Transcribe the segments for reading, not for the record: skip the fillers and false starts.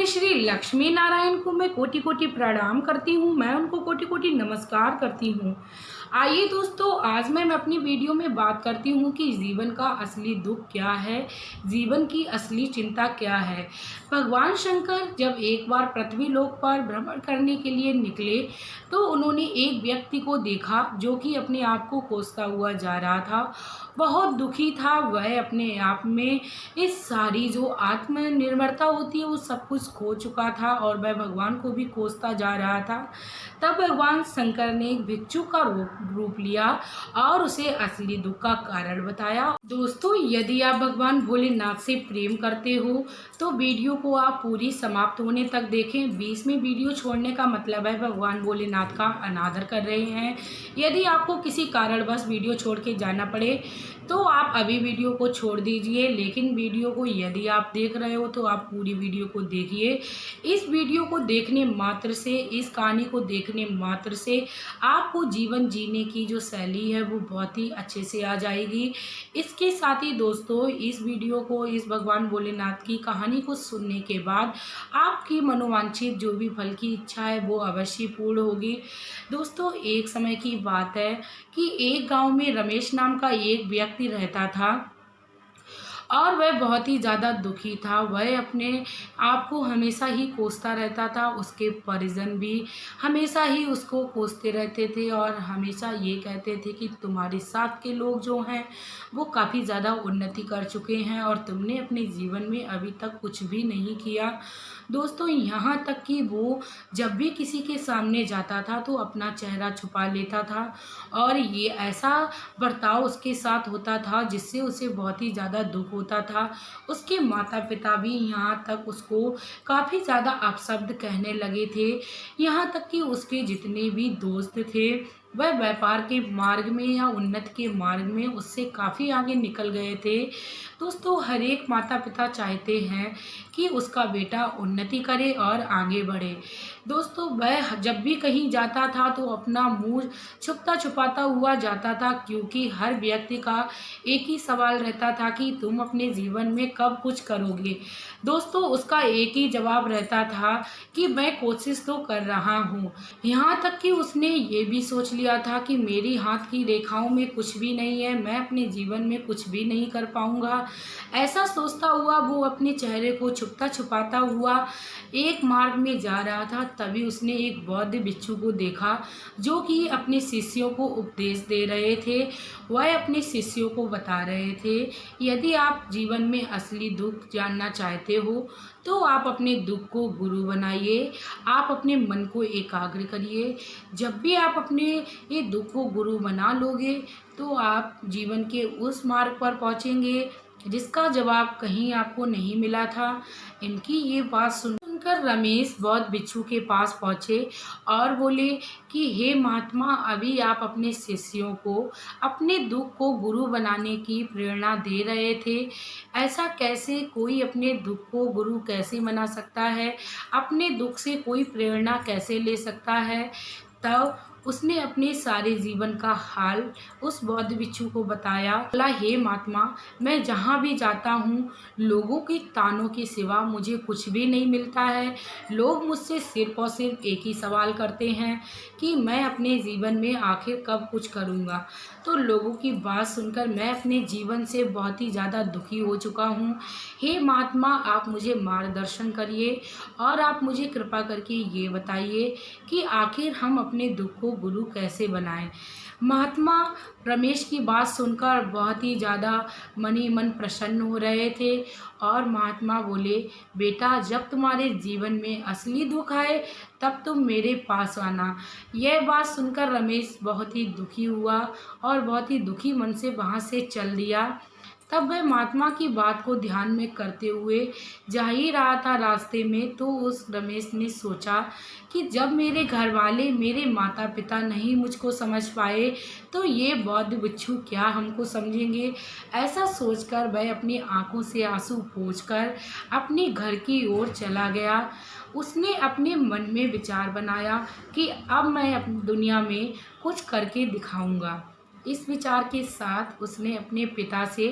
भगवान श्री लक्ष्मी नारायण को मैं कोटि कोटि प्रणाम करती हूँ। मैं उनको कोटि कोटि नमस्कार करती हूँ। आइए दोस्तों, आज मैं अपनी वीडियो में बात करती हूँ कि जीवन का असली दुख क्या है, जीवन की असली चिंता क्या है। भगवान शंकर जब एक बार पृथ्वी लोक पर भ्रमण करने के लिए निकले तो उन्होंने एक व्यक्ति को देखा जो कि अपने आप को कोसता हुआ जा रहा था। बहुत दुखी था वह, अपने आप में इस सारी जो आत्मनिर्भरता होती है वो सब कुछ खो चुका था और वह भगवान को भी कोसता जा रहा था। तब भगवान शंकर ने एक भिक्षु का रूप लिया और उसे असली दुख का कारण बताया। दोस्तों, यदि आप भगवान भोलेनाथ से प्रेम करते हो तो वीडियो को आप पूरी समाप्त होने तक देखें। बीच में वीडियो छोड़ने का मतलब है भगवान भोलेनाथ का अनादर कर रहे हैं। यदि आपको किसी कारणवश वीडियो छोड़ के जाना पड़े तो आप अभी वीडियो को छोड़ दीजिए, लेकिन वीडियो को यदि आप देख रहे हो तो आप पूरी वीडियो को देखिए। इस वीडियो को देखने मात्र से, इस कहानी को देखने मात्र से आपको जीवन जीने की जो शैली है वो बहुत ही अच्छे से आ जाएगी। इसके साथ ही दोस्तों, इस वीडियो को, इस भगवान भोलेनाथ की कहानी को सुनने के बाद आपकी मनोवांछित जो भी फल की इच्छा है वो अवश्य पूर्ण होगी। दोस्तों, एक समय की बात है कि एक गांव में रमेश नाम का एक व्यक्ति रहता था और वह बहुत ही ज़्यादा दुखी था। वह अपने आप को हमेशा ही कोसता रहता था। उसके परिजन भी हमेशा ही उसको कोसते रहते थे और हमेशा ये कहते थे कि तुम्हारे साथ के लोग जो हैं वो काफ़ी ज़्यादा उन्नति कर चुके हैं और तुमने अपने जीवन में अभी तक कुछ भी नहीं किया। दोस्तों, यहाँ तक कि वो जब भी किसी के सामने जाता था तो अपना चेहरा छुपा लेता था और ये ऐसा बर्ताव उसके साथ होता था जिससे उसे बहुत ही ज़्यादा दुख होता था। उसके माता पिता भी यहाँ तक उसको काफ़ी ज़्यादा अपशब्द कहने लगे थे। यहाँ तक कि उसके जितने भी दोस्त थे वह व्यापार के मार्ग में या उन्नति के मार्ग में उससे काफ़ी आगे निकल गए थे। दोस्तों, हर एक माता पिता चाहते हैं कि उसका बेटा उन्नति करे और आगे बढ़े। दोस्तों, वह जब भी कहीं जाता था तो अपना मुंह छुपता छुपाता हुआ जाता था, क्योंकि हर व्यक्ति का एक ही सवाल रहता था कि तुम अपने जीवन में कब कुछ करोगे। दोस्तों, उसका एक ही जवाब रहता था कि मैं कोशिश तो कर रहा हूँ। यहाँ तक कि उसने ये भी सोच लिया था कि मेरी हाथ की रेखाओं में कुछ भी नहीं है, मैं अपने जीवन में कुछ भी नहीं कर पाऊँगा। ऐसा सोचता हुआ वो अपने चेहरे को छुपता छुपाता हुआ एक मार्ग में जा रहा था। तभी उसने एक बौद्ध भिक्षु को देखा जो कि अपने शिष्यों को उपदेश दे रहे थे। वह अपने शिष्यों को बता रहे थे, यदि आप जीवन में असली दुख जानना चाहते हो तो आप अपने दुख को गुरु बनाइए, आप अपने मन को एकाग्र करिए। जब भी आप अपने ये दुख को गुरु बना लोगे तो आप जीवन के उस मार्ग पर पहुँचेंगे जिसका जवाब कहीं आपको नहीं मिला था। इनकी ये बात सुनकर रमेश बौद्ध भिक्षु के पास पहुँचे और बोले कि हे महात्मा, अभी आप अपने शिष्यों को अपने दुख को गुरु बनाने की प्रेरणा दे रहे थे। ऐसा कैसे? कोई अपने दुख को गुरु कैसे बना सकता है? अपने दुख से कोई प्रेरणा कैसे ले सकता है? तब उसने अपने सारे जीवन का हाल उस बौद्ध भिक्षु को बताया। बोला, हे महात्मा, मैं जहाँ भी जाता हूँ लोगों की तानों के सिवा मुझे कुछ भी नहीं मिलता है। लोग मुझसे सिर्फ और सिर्फ एक ही सवाल करते हैं कि मैं अपने जीवन में आखिर कब कुछ करूँगा। तो लोगों की बात सुनकर मैं अपने जीवन से बहुत ही ज़्यादा दुखी हो चुका हूँ। हे महात्मा, आप मुझे मार्गदर्शन करिए और आप मुझे कृपा करके ये बताइए कि आखिर हम अपने दुख को गुरु कैसे बनाएं। महात्मा रमेश की बात सुनकर बहुत ही ज़्यादा मन ही मन प्रसन्न हो रहे थे और महात्मा बोले, बेटा, जब तुम्हारे जीवन में असली दुख आए तब तुम मेरे पास आना। यह बात सुनकर रमेश बहुत ही दुखी हुआ और बहुत ही दुखी मन से वहाँ से चल दिया। तब वह महात्मा की बात को ध्यान में करते हुए जा ही रहा था रास्ते में, तो उस रमेश ने सोचा कि जब मेरे घर वाले, मेरे माता पिता नहीं मुझको समझ पाए तो ये बौद्ध भिक्षु क्या हमको समझेंगे। ऐसा सोचकर वह अपनी आंखों से आंसू पोंछकर अपने घर की ओर चला गया। उसने अपने मन में विचार बनाया कि अब मैं अपनी दुनिया में कुछ करके दिखाऊंगा। इस विचार के साथ उसने अपने पिता से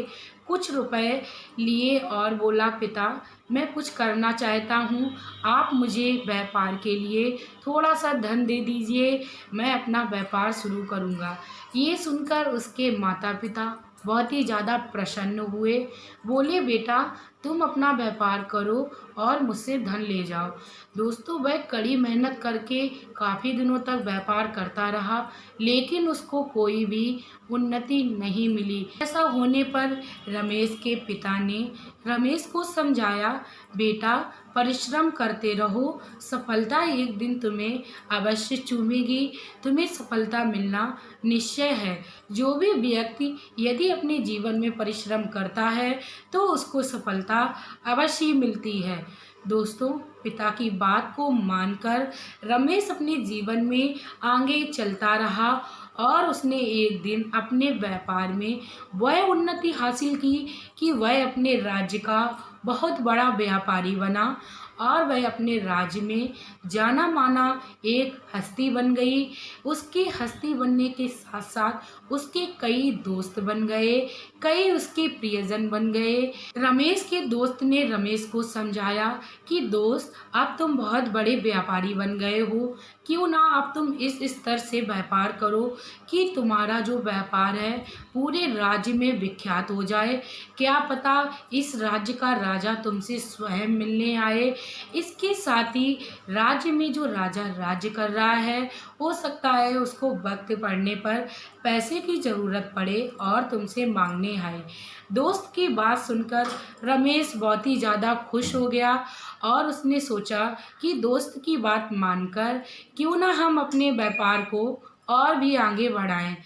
कुछ रुपए लिए और बोला, पिता मैं कुछ करना चाहता हूँ, आप मुझे व्यापार के लिए थोड़ा सा धन दे दीजिए, मैं अपना व्यापार शुरू करूँगा। ये सुनकर उसके माता पिता बहुत ही ज़्यादा प्रसन्न हुए। बोले, बेटा तुम अपना व्यापार करो और मुझसे धन ले जाओ। दोस्तों, वह कड़ी मेहनत करके काफ़ी दिनों तक व्यापार करता रहा, लेकिन उसको कोई भी उन्नति नहीं मिली। ऐसा होने पर रमेश के पिता ने रमेश को समझाया, बेटा परिश्रम करते रहो, सफलता एक दिन तुम्हें अवश्य चूमेगी, तुम्हें सफलता मिलना निश्चय है। जो भी व्यक्ति यदि अपने जीवन में परिश्रम करता है तो उसको सफलता अवश्य मिलती है। दोस्तों, पिता की बात को मानकर रमेश अपने जीवन में आगे चलता रहा और उसने एक दिन अपने व्यापार में वह उन्नति हासिल की कि वह अपने राज्य का बहुत बड़ा व्यापारी बना और वह अपने राज्य में जाना माना एक हस्ती बन गई। उसकी हस्ती बनने के साथ साथ उसके कई दोस्त बन गए, कई उसके प्रियजन बन गए। रमेश के दोस्त ने रमेश को समझाया कि दोस्त, अब तुम बहुत बड़े व्यापारी बन गए हो, क्यों ना अब तुम इस स्तर से व्यापार करो कि तुम्हारा जो व्यापार है पूरे राज्य में विख्यात हो जाए। क्या पता इस राज्य का राजा तुमसे स्वयं मिलने आए। इसके साथ ही राज्य में जो राजा राज्य कर रहा है, हो सकता है उसको वक्त पड़ने पर पैसे की ज़रूरत पड़े और तुमसे मांगने आए। दोस्त की बात सुनकर रमेश बहुत ही ज़्यादा खुश हो गया और उसने सोचा कि दोस्त की बात मानकर क्यों ना हम अपने व्यापार को और भी आगे बढ़ाएं।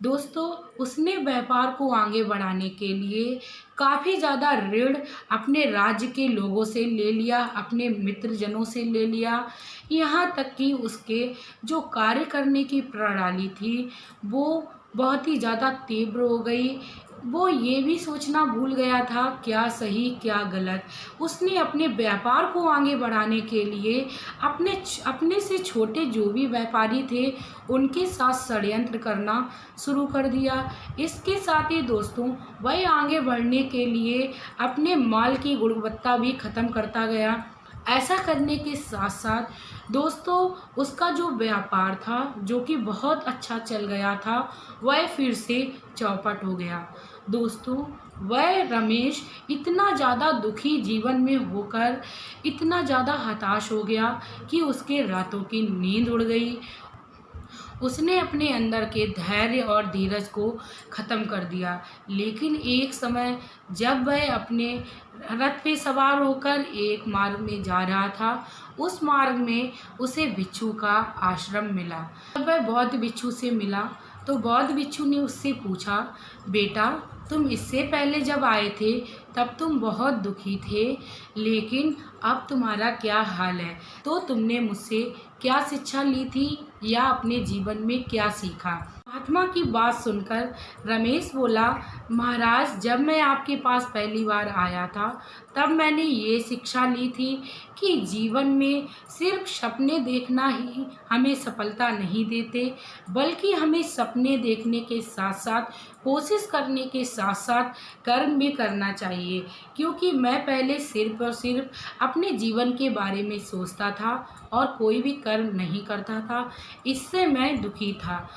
दोस्तों, उसने व्यापार को आगे बढ़ाने के लिए काफ़ी ज़्यादा ऋण अपने राज्य के लोगों से ले लिया, अपने मित्रजनों से ले लिया। यहाँ तक कि उसके जो कार्य करने की प्रणाली थी वो बहुत ही ज़्यादा तीव्र हो गई। वो ये भी सोचना भूल गया था क्या सही क्या गलत। उसने अपने व्यापार को आगे बढ़ाने के लिए अपने से छोटे जो भी व्यापारी थे उनके साथ षड्यंत्र करना शुरू कर दिया। इसके साथ ही दोस्तों, वह आगे बढ़ने के लिए अपने माल की गुणवत्ता भी ख़त्म करता गया। ऐसा करने के साथ साथ दोस्तों, उसका जो व्यापार था जो कि बहुत अच्छा चल गया था, वह फिर से चौपट हो गया। दोस्तों, वह रमेश इतना ज़्यादा दुखी जीवन में होकर इतना ज़्यादा हताश हो गया कि उसके रातों की नींद उड़ गई। उसने अपने अंदर के धैर्य और धीरज को ख़त्म कर दिया। लेकिन एक समय जब वह अपने रथ पे सवार होकर एक मार्ग में जा रहा था, उस मार्ग में उसे बिच्छू का आश्रम मिला। जब वह बौद्ध बिच्छू से मिला तो बौद्ध बिच्छू ने उससे पूछा, बेटा तुम इससे पहले जब आए थे तब तुम बहुत दुखी थे, लेकिन अब तुम्हारा क्या हाल है? तो तुमने मुझसे क्या शिक्षा ली थी या अपने जीवन में क्या सीखा? महात्मा की बात सुनकर रमेश बोला, महाराज जब मैं आपके पास पहली बार आया था तब मैंने ये शिक्षा ली थी कि जीवन में सिर्फ सपने देखना ही हमें सफलता नहीं देते, बल्कि हमें सपने देखने के साथ साथ कोशिश करने के साथ साथ कर्म भी करना चाहिए। क्योंकि मैं पहले सिर्फ और सिर्फ अपने जीवन के बारे में सोचता था और कोई भी कर्म नहीं करता था, इससे मैं दुखी था।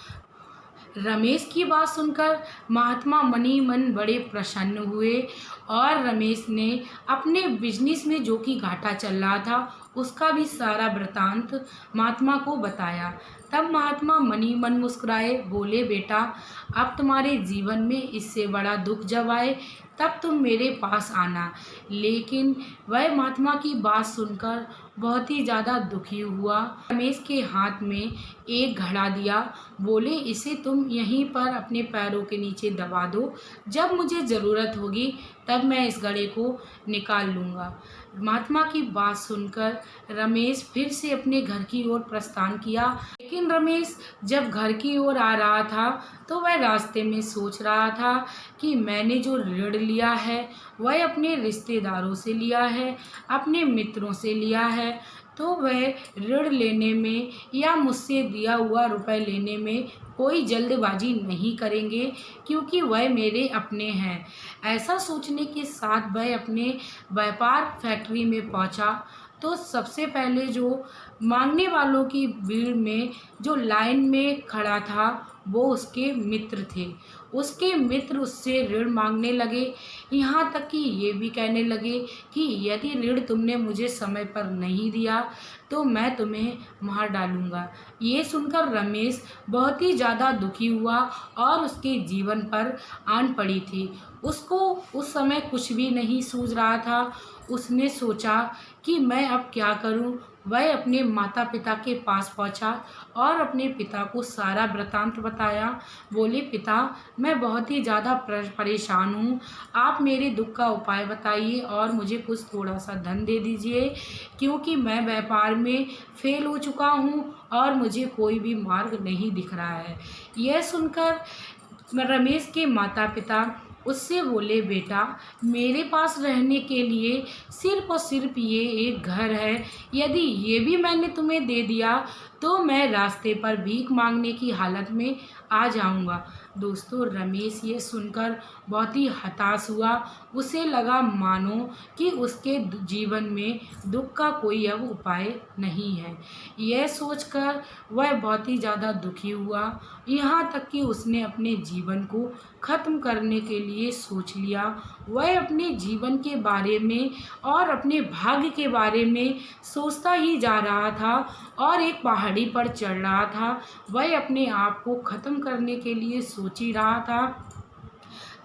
रमेश की बात सुनकर महात्मा मनी मन बड़े प्रसन्न हुए और रमेश ने अपने बिजनेस में जो कि घाटा चल रहा था उसका भी सारा वृतांत महात्मा को बताया। तब महात्मा मनी मन मुस्कुराए, बोले, बेटा अब तुम्हारे जीवन में इससे बड़ा दुख जब आए तब तुम मेरे पास आना। लेकिन वह महात्मा की बात सुनकर बहुत ही ज़्यादा दुखी हुआ। रमेश के हाथ में एक घड़ा दिया, बोले, इसे तुम यहीं पर अपने पैरों के नीचे दबा दो, जब मुझे ज़रूरत होगी तब मैं इस घड़े को निकाल लूँगा। महात्मा की बात सुनकर रमेश फिर से अपने घर की ओर प्रस्थान किया। लेकिन रमेश जब घर की ओर आ रहा था तो वह रास्ते में सोच रहा था कि मैंने जो ऋण लिया है वह अपने रिश्तेदारों से लिया है, अपने मित्रों से लिया है, तो वह ऋण लेने में या मुझसे दिया हुआ रुपए लेने में कोई जल्दबाजी नहीं करेंगे, क्योंकि वह मेरे अपने हैं। ऐसा सोचने के साथ वह अपने व्यापार फैक्ट्री में पहुंचा। तो सबसे पहले जो मांगने वालों की भीड़ में जो लाइन में खड़ा था वो उसके मित्र थे। उसके मित्र उससे ऋण मांगने लगे, यहाँ तक कि ये भी कहने लगे कि यदि ऋण तुमने मुझे समय पर नहीं दिया तो मैं तुम्हें मार डालूँगा। ये सुनकर रमेश बहुत ही ज़्यादा दुखी हुआ और उसके जीवन पर आन पड़ी थी। उसको उस समय कुछ भी नहीं सूझ रहा था। उसने सोचा कि मैं अब क्या करूं। वह अपने माता पिता के पास पहुंचा और अपने पिता को सारा वृतांत बताया। बोले, पिता, मैं बहुत ही ज़्यादा परेशान हूँ। आप मेरे दुख का उपाय बताइए और मुझे कुछ थोड़ा सा धन दे दीजिए, क्योंकि मैं व्यापार में फेल हो चुका हूँ और मुझे कोई भी मार्ग नहीं दिख रहा है। यह सुनकर रमेश के माता पिता उससे बोले, बेटा, मेरे पास रहने के लिए सिर्फ और सिर्फ ये एक घर है। यदि ये भी मैंने तुम्हें दे दिया तो मैं रास्ते पर भीख मांगने की हालत में आ जाऊंगा। दोस्तों, रमेश ये सुनकर बहुत ही हताश हुआ। उसे लगा मानो कि उसके जीवन में दुख का कोई अब उपाय नहीं है। यह सोचकर वह बहुत ही ज़्यादा दुखी हुआ, यहाँ तक कि उसने अपने जीवन को ख़त्म करने के लिए सोच लिया। वह अपने जीवन के बारे में और अपने भाग्य के बारे में सोचता ही जा रहा था और एक पहाड़ी पर चढ़ रहा था। वह अपने आप को ख़त्म करने के लिए सोच ही रहा था।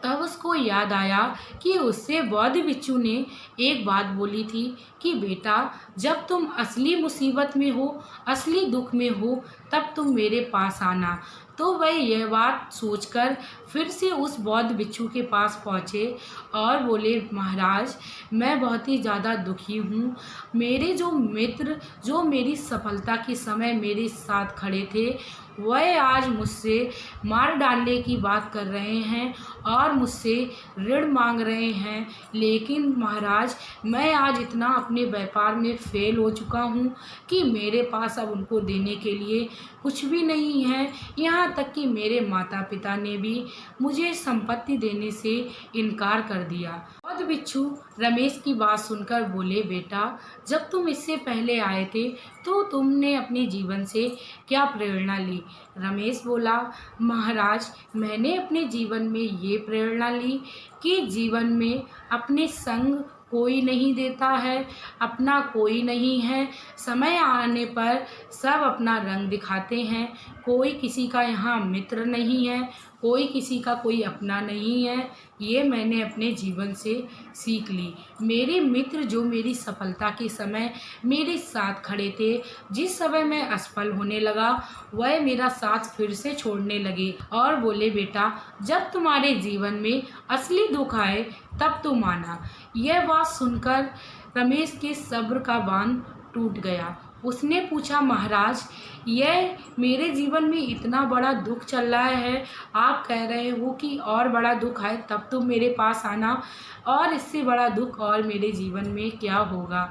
तब उसको याद आया कि उससे बौद्ध भिक्षु ने एक बात बोली थी कि बेटा, जब तुम असली मुसीबत में हो, असली दुख में हो, तब तुम मेरे पास आना। तो वह यह बात सोचकर फिर से उस बौद्ध भिक्षु के पास पहुँचे और बोले, महाराज, मैं बहुत ही ज़्यादा दुखी हूँ। मेरे जो मित्र जो मेरी सफलता के समय मेरे साथ खड़े थे, वह आज मुझसे मार डालने की बात कर रहे हैं और मुझसे ऋण मांग रहे हैं। लेकिन महाराज, मैं आज इतना अपने व्यापार में फेल हो चुका हूँ कि मेरे पास अब उनको देने के लिए कुछ भी नहीं है। यहाँ तक कि मेरे माता पिता ने भी मुझे संपत्ति देने से इनकार कर दिया। बौद्ध भिक्षु रमेश की बात सुनकर बोले, बेटा, जब तुम इससे पहले आए थे तो तुमने अपने जीवन से क्या प्रेरणा ली? रमेश बोला, महाराज, मैंने अपने जीवन में ये प्रेरणा ली कि जीवन में अपने संग कोई नहीं देता है, अपना कोई नहीं है। समय आने पर सब अपना रंग दिखाते हैं। कोई किसी का यहाँ मित्र नहीं है, कोई किसी का कोई अपना नहीं है। ये मैंने अपने जीवन से सीख ली। मेरे मित्र जो मेरी सफलता के समय मेरे साथ खड़े थे, जिस समय मैं असफल होने लगा, वह मेरा साथ फिर से छोड़ने लगे और बोले, बेटा, जब तुम्हारे जीवन में असली दुख आए तब तुम आना। यह बात सुनकर रमेश के सब्र का बांध टूट गया। उसने पूछा, महाराज, यह मेरे जीवन में इतना बड़ा दुख चल रहा है, आप कह रहे हो कि और बड़ा दुख आए तब तुम मेरे पास आना, और इससे बड़ा दुख और मेरे जीवन में क्या होगा?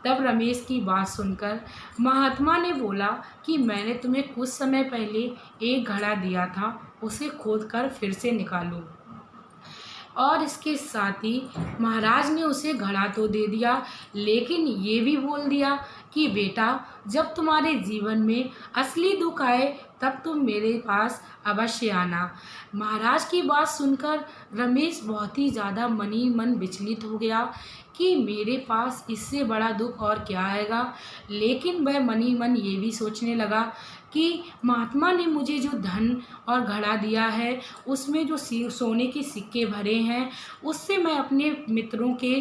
तब रमेश की बात सुनकर महात्मा ने बोला कि मैंने तुम्हें कुछ समय पहले एक घड़ा दिया था, उसे खोदकर फिर से निकालो। और इसके साथ ही महाराज ने उसे घड़ा तो दे दिया, लेकिन ये भी बोल दिया कि बेटा, जब तुम्हारे जीवन में असली दुख आए तब तुम मेरे पास अवश्य आना। महाराज की बात सुनकर रमेश बहुत ही ज़्यादा मन ही मन विचलित हो गया कि मेरे पास इससे बड़ा दुख और क्या आएगा। लेकिन वह मन ही मन ये भी सोचने लगा कि महात्मा ने मुझे जो धन और घड़ा दिया है, उसमें जो सोने के सिक्के भरे हैं, उससे मैं अपने मित्रों के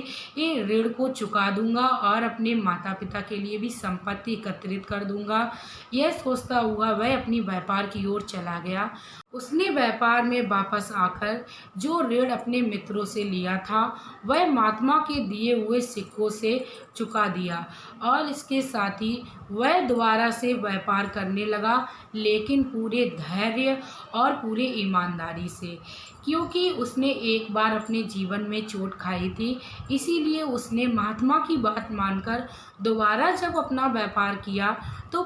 ऋण को चुका दूंगा और अपने माता पिता के लिए भी संपत्ति एकत्रित कर दूंगा। यह सोचता हुआ वह अपनी व्यापार की ओर चला गया। उसने व्यापार में वापस आकर जो ऋण अपने मित्रों से लिया था वह महात्मा के दिए हुए सिक्कों से चुका दिया और इसके साथ ही वह दोबारा से व्यापार करने लगा, लेकिन पूरे धैर्य और पूरे ईमानदारी से। क्योंकि उसने एक बार अपने जीवन में चोट खाई थी, इसीलिए उसने महात्मा की बात मानकर दोबारा जब अपना व्यापार किया तो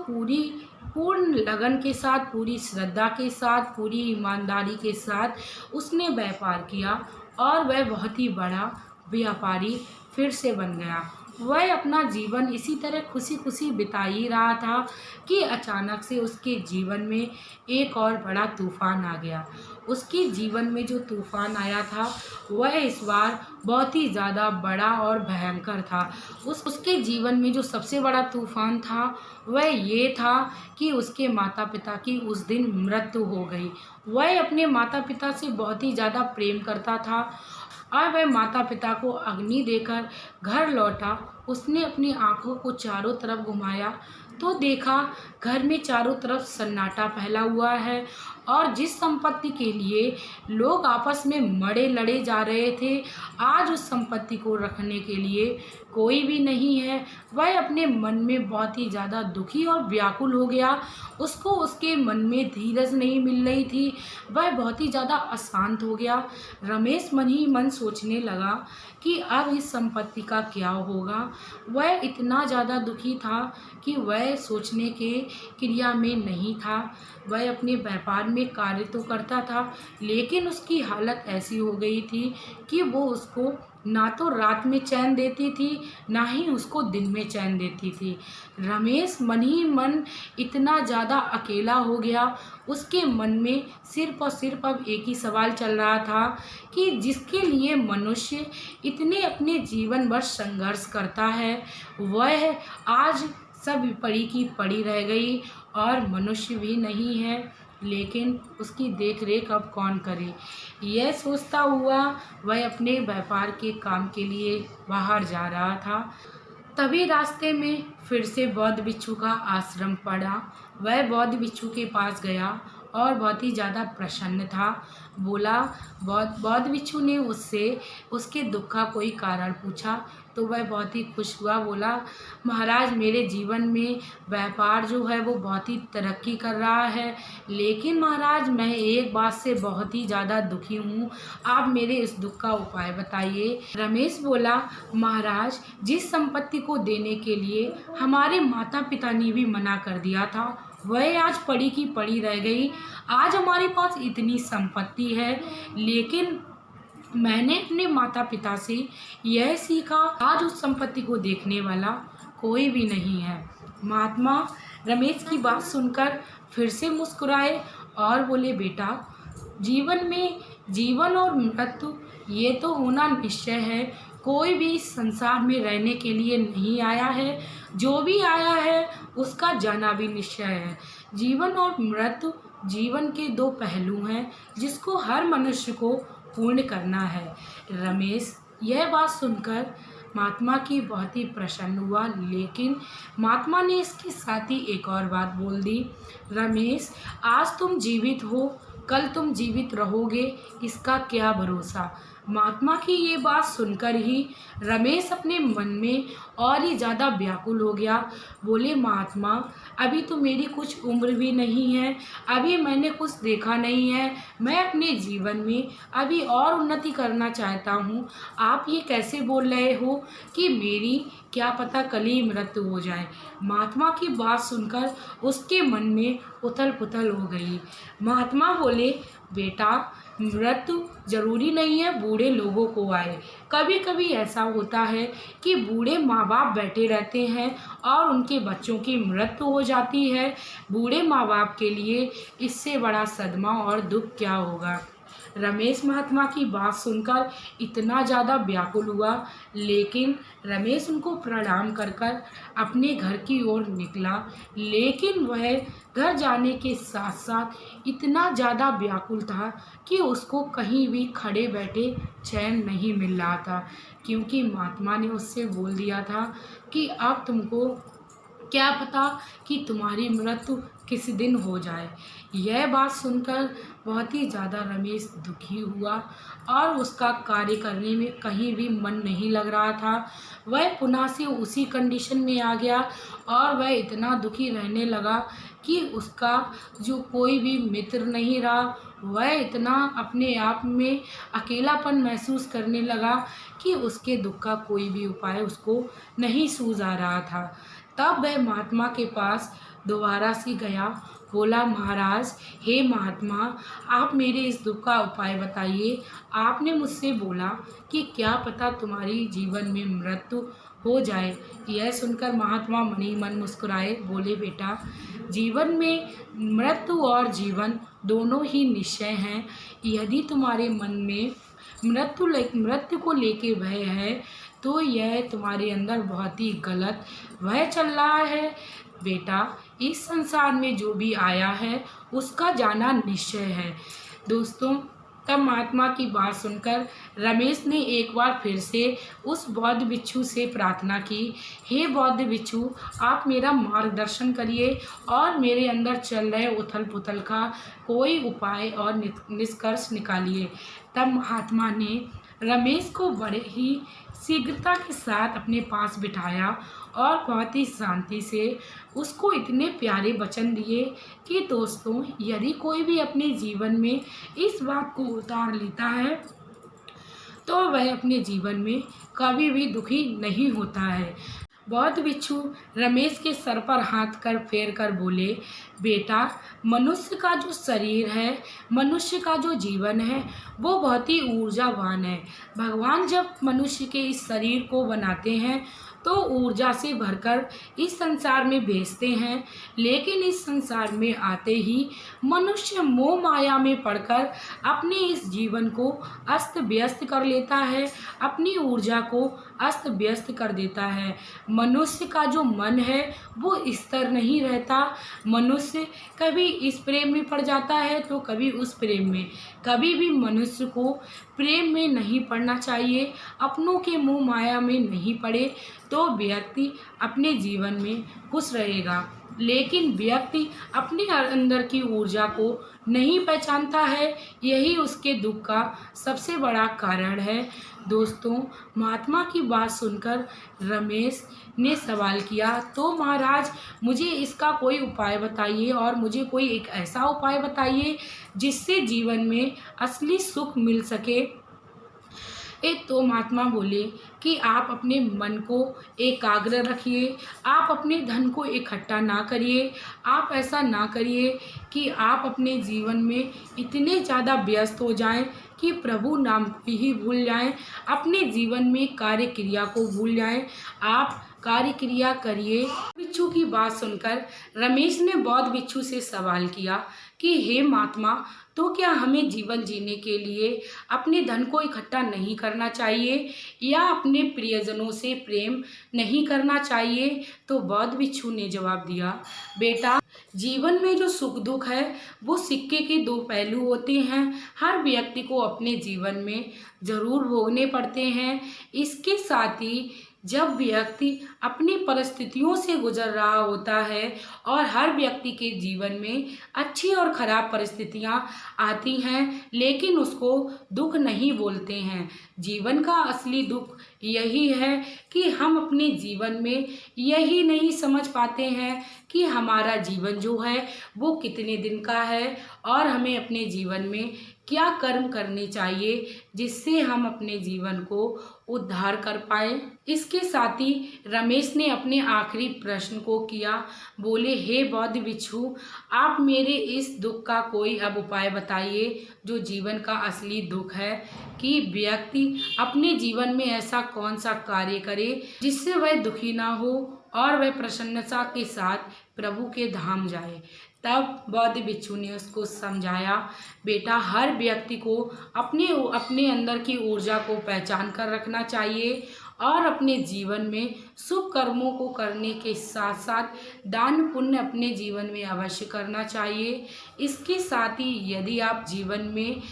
पूर्ण लगन के साथ, पूरी श्रद्धा के साथ, पूरी ईमानदारी के साथ उसने व्यापार किया और वह बहुत ही बड़ा व्यापारी फिर से बन गया। वह अपना जीवन इसी तरह खुशी खुशी बिता ही रहा था कि अचानक से उसके जीवन में एक और बड़ा तूफान आ गया। उसके जीवन में जो तूफान आया था वह इस बार बहुत ही ज़्यादा बड़ा और भयंकर था। उसके जीवन में जो सबसे बड़ा तूफान था वह ये था कि उसके माता पिता की उस दिन मृत्यु हो गई। वह अपने माता पिता से बहुत ही ज़्यादा प्रेम करता था और वह माता पिता को अग्नि देकर घर लौटा। उसने अपनी आँखों को चारों तरफ घुमाया तो देखा घर में चारों तरफ सन्नाटा फैला हुआ है और जिस संपत्ति के लिए लोग आपस में मरे लड़े जा रहे थे, आज उस संपत्ति को रखने के लिए कोई भी नहीं है। वह अपने मन में बहुत ही ज़्यादा दुखी और व्याकुल हो गया। उसको उसके मन में धीरज नहीं मिल रही थी। वह बहुत ही ज़्यादा अशांत हो गया। रमेश मन ही मन सोचने लगा कि अब इस संपत्ति का क्या होगा। वह इतना ज़्यादा दुखी था कि वह सोचने के क्रिया में नहीं था। वह अपने व्यापार में कार्य तो करता था, लेकिन उसकी हालत ऐसी हो गई थी कि वो उसको ना तो रात में चैन देती थी, ना ही उसको दिन में चैन देती थी। रमेश मन ही मन इतना ज़्यादा अकेला हो गया। उसके मन में सिर्फ और सिर्फ अब एक ही सवाल चल रहा था कि जिसके लिए मनुष्य इतने अपने जीवन भर संघर्ष करता है, वह आज सब पड़ी की पड़ी रह गई और मनुष्य भी नहीं है, लेकिन उसकी देख रेख अब कौन करे। यह सोचता हुआ वह अपने व्यापार के काम के लिए बाहर जा रहा था। तभी रास्ते में फिर से बौद्ध भिक्षु का आश्रम पड़ा। वह बौद्ध भिक्षु के पास गया और बहुत ही ज़्यादा प्रसन्न था। बोला, बौद्ध भिक्षु ने उससे उसके दुख का कोई कारण पूछा तो वह बहुत ही खुश हुआ। बोला, महाराज, मेरे जीवन में व्यापार जो है वो बहुत ही तरक्की कर रहा है, लेकिन महाराज मैं एक बात से बहुत ही ज़्यादा दुखी हूँ। आप मेरे इस दुख का उपाय बताइए। रमेश बोला, महाराज, जिस संपत्ति को देने के लिए हमारे माता पिता ने भी मना कर दिया था वह आज पड़ी की पड़ी रह गई। आज हमारे पास इतनी संपत्ति है, लेकिन मैंने अपने माता पिता से यह सीखा, आज उस संपत्ति को देखने वाला कोई भी नहीं है। महात्मा रमेश की बात सुनकर फिर से मुस्कुराए और बोले, बेटा, जीवन में जीवन और मृत्यु ये तो होना निश्चय है। कोई भी इस संसार में रहने के लिए नहीं आया है, जो भी आया है उसका जाना भी निश्चय है। जीवन और मृत्यु जीवन के दो पहलू हैं जिसको हर मनुष्य को पूर्ण करना है। रमेश यह बात सुनकर महात्मा की बहुत ही प्रसन्न हुआ, लेकिन महात्मा ने इसके साथ ही एक और बात बोल दी, रमेश, आज तुम जीवित हो, कल तुम जीवित रहोगे, इसका क्या भरोसा। महात्मा की ये बात सुनकर ही रमेश अपने मन में और ही ज़्यादा व्याकुल हो गया। बोले, महात्मा, अभी तो मेरी कुछ उम्र भी नहीं है, अभी मैंने कुछ देखा नहीं है, मैं अपने जीवन में अभी और उन्नति करना चाहता हूँ। आप ये कैसे बोल रहे हो कि मेरी क्या पता कल ही मृत्यु हो जाए। महात्मा की बात सुनकर उसके मन में उथल पुथल हो गई। महात्मा बोले, बेटा, मृत्यु जरूरी नहीं है बूढ़े लोगों को आए। कभी कभी ऐसा होता है कि बूढ़े माँ बाप बैठे रहते हैं और उनके बच्चों की मृत्यु हो जाती है। बूढ़े माँ बाप के लिए इससे बड़ा सदमा और दुख क्या होगा। रमेश महात्मा की बात सुनकर इतना ज़्यादा व्याकुल हुआ, लेकिन रमेश उनको प्रणाम कर कर अपने घर की ओर निकला। लेकिन वह घर जाने के साथ साथ इतना ज़्यादा व्याकुल था कि उसको कहीं भी खड़े बैठे चैन नहीं मिल रहा था, क्योंकि महात्मा ने उससे बोल दिया था कि अब तुमको क्या पता कि तुम्हारी मृत्यु किस दिन हो जाए। यह बात सुनकर बहुत ही ज़्यादा रमेश दुखी हुआ और उसका कार्य करने में कहीं भी मन नहीं लग रहा था। वह पुनः से उसी कंडीशन में आ गया और वह इतना दुखी रहने लगा कि उसका जो कोई भी मित्र नहीं रहा। वह इतना अपने आप में अकेलापन महसूस करने लगा कि उसके दुख का कोई भी उपाय उसको नहीं सूझ आ रहा था। तब वह महात्मा के पास दोबारा से गया, बोला, महाराज, हे महात्मा, आप मेरे इस दुख का उपाय बताइए। आपने मुझसे बोला कि क्या पता तुम्हारी जीवन में मृत्यु हो जाए। यह सुनकर महात्मा मन ही मन मुस्कुराए, बोले, बेटा, जीवन में मृत्यु और जीवन दोनों ही निश्चय हैं। यदि तुम्हारे मन में मृत्यु को लेके भय है तो यह तुम्हारे अंदर बहुत ही गलत भय चल रहा है। बेटा, इस संसार में जो भी आया है उसका जाना निश्चय है। दोस्तों, तब महात्मा की बात सुनकर रमेश ने एक बार फिर से उस बौद्ध भिक्षु से प्रार्थना की, हे बौद्ध भिक्षु, आप मेरा मार्गदर्शन करिए और मेरे अंदर चल रहे उथल पुथल का कोई उपाय और निष्कर्ष निकालिए। तब महात्मा ने रमेश को बड़े ही शीघ्रता के साथ अपने पास बिठाया और बहुत ही शांति से उसको इतने प्यारे वचन दिए कि दोस्तों, यदि कोई भी अपने जीवन में इस बात को उतार लेता है तो वह अपने जीवन में कभी भी दुखी नहीं होता है। बौद्ध भिक्षु रमेश के सर पर हाथ कर फेर कर बोले, बेटा, मनुष्य का जो शरीर है, मनुष्य का जो जीवन है, वो बहुत ही ऊर्जावान है। भगवान जब मनुष्य के इस शरीर को बनाते हैं तो ऊर्जा से भरकर इस संसार में भेजते हैं, लेकिन इस संसार में आते ही मनुष्य मोह माया में पड़कर अपने इस जीवन को अस्त व्यस्त कर लेता है, अपनी ऊर्जा को अस्त व्यस्त कर देता है। मनुष्य का जो मन है वो स्थिर नहीं रहता। मनुष्य कभी इस प्रेम में पड़ जाता है तो कभी उस प्रेम में। कभी भी मनुष्य को प्रेम में नहीं पड़ना चाहिए, अपनों के मोह माया में नहीं पड़े तो व्यक्ति अपने जीवन में खुश रहेगा। लेकिन व्यक्ति अपने अंदर की ऊर्जा को नहीं पहचानता है, यही उसके दुख का सबसे बड़ा कारण है। दोस्तों, महात्मा की बात सुनकर रमेश ने सवाल किया, तो महाराज, मुझे इसका कोई उपाय बताइए और मुझे कोई एक ऐसा उपाय बताइए जिससे जीवन में असली सुख मिल सके। तो महात्मा बोले कि आप अपने मन को एकाग्र रखिए, आप अपने धन को इकट्ठा ना करिए, आप ऐसा ना करिए कि आप अपने जीवन में इतने ज़्यादा व्यस्त हो जाएं कि प्रभु नाम को ही भूल जाएं, अपने जीवन में कार्य क्रिया को भूल जाएं। आप कार्य क्रिया करिए। भिक्षु की बात सुनकर रमेश ने बौद्ध भिक्षु से सवाल किया कि हे महात्मा, तो क्या हमें जीवन जीने के लिए अपने धन को इकट्ठा नहीं करना चाहिए या अपने प्रियजनों से प्रेम नहीं करना चाहिए? तो बौद्ध भिक्षु ने जवाब दिया, बेटा, जीवन में जो सुख दुख है वो सिक्के के दो पहलू होते हैं। हर व्यक्ति को अपने जीवन में जरूर भोगने पड़ते हैं। इसके साथ ही जब व्यक्ति अपनी परिस्थितियों से गुजर रहा होता है और हर व्यक्ति के जीवन में अच्छी और ख़राब परिस्थितियां आती हैं, लेकिन उसको दुख नहीं बोलते हैं। जीवन का असली दुख यही है कि हम अपने जीवन में यही नहीं समझ पाते हैं कि हमारा जीवन जो है वो कितने दिन का है और हमें अपने जीवन में क्या कर्म करने चाहिए जिससे हम अपने जीवन को उद्धार कर पाए। इसके साथ ही रमेश ने अपने आखिरी प्रश्न को किया, बोले, हे बौद्ध भिक्षु, आप मेरे इस दुख का कोई अब उपाय बताइए जो जीवन का असली दुख है, कि व्यक्ति अपने जीवन में ऐसा कौन सा कार्य करे जिससे वह दुखी ना हो और वह प्रसन्नता के साथ प्रभु के धाम जाए। तब बौद्ध भिक्षु ने उसको समझाया, बेटा, हर व्यक्ति को अपने अंदर की ऊर्जा को पहचान कर रखना चाहिए और अपने जीवन में शुभ कर्मों को करने के साथ साथ दान पुण्य अपने जीवन में अवश्य करना चाहिए। इसके साथ ही यदि आप जीवन में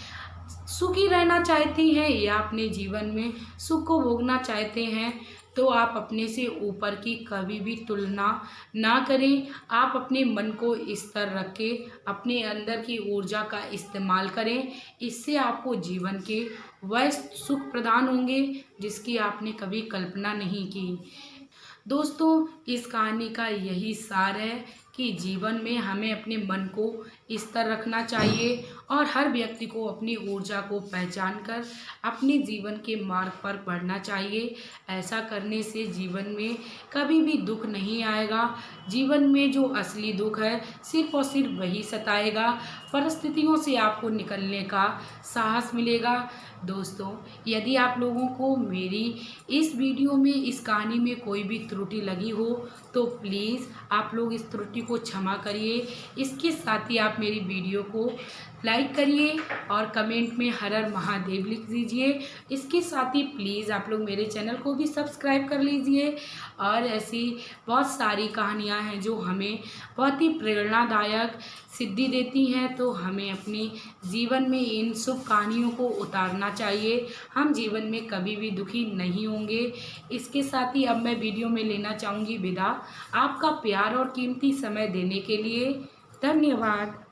सुखी रहना चाहती हैं या अपने जीवन में सुख को भोगना चाहते हैं तो आप अपने से ऊपर की कभी भी तुलना ना करें। आप अपने मन को स्थिर रख के अपने अंदर की ऊर्जा का इस्तेमाल करें। इससे आपको जीवन के वह सुख प्रदान होंगे जिसकी आपने कभी कल्पना नहीं की। दोस्तों, इस कहानी का यही सार है कि जीवन में हमें अपने मन को स्थिर रखना चाहिए और हर व्यक्ति को अपनी ऊर्जा को पहचान कर अपने जीवन के मार्ग पर बढ़ना चाहिए। ऐसा करने से जीवन में कभी भी दुख नहीं आएगा। जीवन में जो असली दुख है सिर्फ और सिर्फ वही सताएगा। परिस्थितियों से आपको निकलने का साहस मिलेगा। दोस्तों, यदि आप लोगों को मेरी इस वीडियो में, इस कहानी में कोई भी त्रुटि लगी हो तो प्लीज़ आप लोग इस त्रुटि को क्षमा करिए। इसके साथ ही आप मेरी वीडियो को लाइक करिए और कमेंट में हर हर महादेव लिख दीजिए। इसके साथ ही प्लीज़ आप लोग मेरे चैनल को भी सब्सक्राइब कर लीजिए। और ऐसी बहुत सारी कहानियाँ हैं जो हमें बहुत ही प्रेरणादायक सिद्धि देती हैं, तो हमें अपनी जीवन में इन शुभ कहानियों को उतारना चाहिए। हम जीवन में कभी भी दुखी नहीं होंगे। इसके साथ ही अब मैं वीडियो में लेना चाहूँगी विदा। आपका प्यार और कीमती समय देने के लिए धन्यवाद।